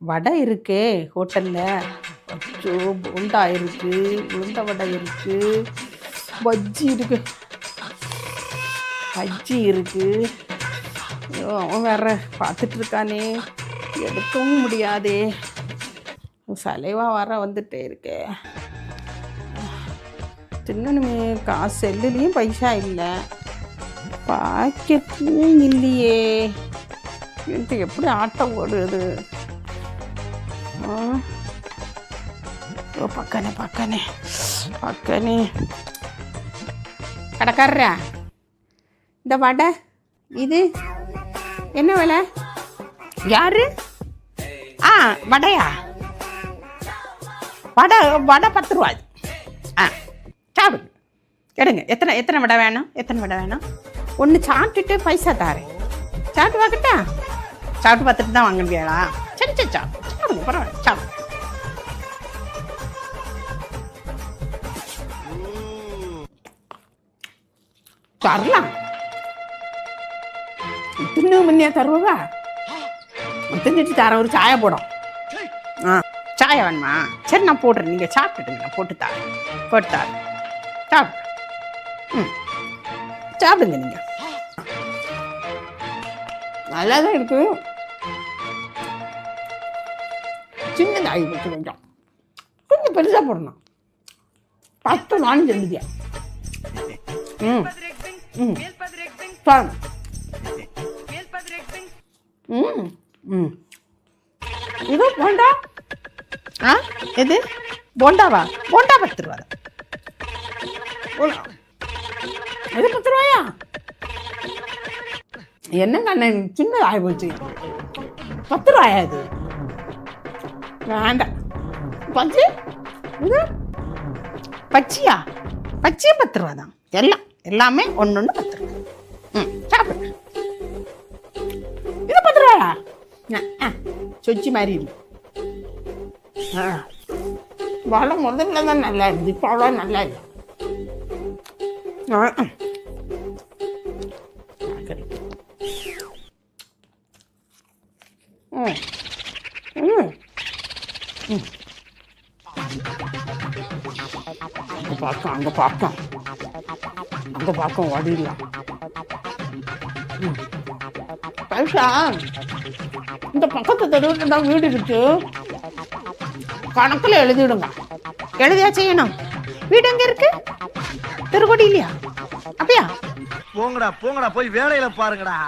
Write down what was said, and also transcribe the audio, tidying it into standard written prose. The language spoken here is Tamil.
வடை இருக்கே ஹோட்டலில். அச்சோ, போண்டா இருக்கு, உளுந்த வடை இருக்கு, பஜ்ஜி இருக்கு, பஜ்ஜி இருக்கு. ஐயோ, அவன் வேற பார்த்துட்டு இருக்கானே, எடுக்கவும் முடியாதே. சலைவா வர வந்துட்டே இருக்கே. தின்னணுமே, காசு செல்லுலேயும் பைசா இல்லை, பாக்கெட்லேயும் இல்லையே. எனக்கு எப்படி ஆட்டம் ஓடுது. பக்கனே பக்கனே பக்கனே. கடைக்காரரா, இந்த வடை இது என்ன விலை? யாரு? வடையா? வடை 10 ரூபா. சாப்பிடுங்க, எடுங்க. எத்தனை வடை வேணும்? எத்தனை வடை வேணும்? ஒன்று சாப்பிட்டுட்டு பைசா தாரேன். சாப்பிட்டு பார்க்கட்டா? சாப்பிட்டு பார்த்துட்டு தான் வாங்க முடியாதா? சரி சரி, சாப்பிடுங்க, பரவாயில்ல, சாப்பிடுங்க. தரலாம், தின்னு முன்னையா தருவா? தின்னுட்டு தர ஒரு சாயை போடும். சாயை வேணுமா? சரி, நான் போடுறேன், நீங்கள் சாப்பிட்டுடுங்க, நான் போட்டு தரேன். சாப்பிடு. சாப்பிடுங்க நீங்கள். நல்லா தான் இருக்கு. சின்னதாகி வச்சு கொஞ்சம் பெருசாக போடணும். 10 நானும் செஞ்சுட்டியா? இது போண்டா. எது போண்டாவா? போண்டா 10 ரூபா. இது 10 ரூபாயா? என்னங்க அண்ணன், சின்னது ஆகி போச்சு. 10 ரூபாயா இது? வேண்டாம். பச்சி இது பச்சியா? பச்சியும் 10 ரூபா தான். எல்லாமே ஒன்று 10 ரூபா. சாப்பிடு. இது 10 ரூபாயா? சொச்சி மாதிரி இல்லை. வடை முதல்ல தான் நல்லா இருந்துச்சு, இப்போ அவ்வளோ நல்லா இல்லை. அங்கே பார்க்க வடிலாம் பைசா. இந்த பக்கத்து தெருவுக்கு தான் வீடு இருக்கு, கணக்கில் எழுதிடுங்க. எழுதியா செய்யணும்? வீடு எங்க இருக்கு? திருக்கோடி இல்லையா? அப்படியா? போங்கடா போய் வேலையில பாருங்கடா.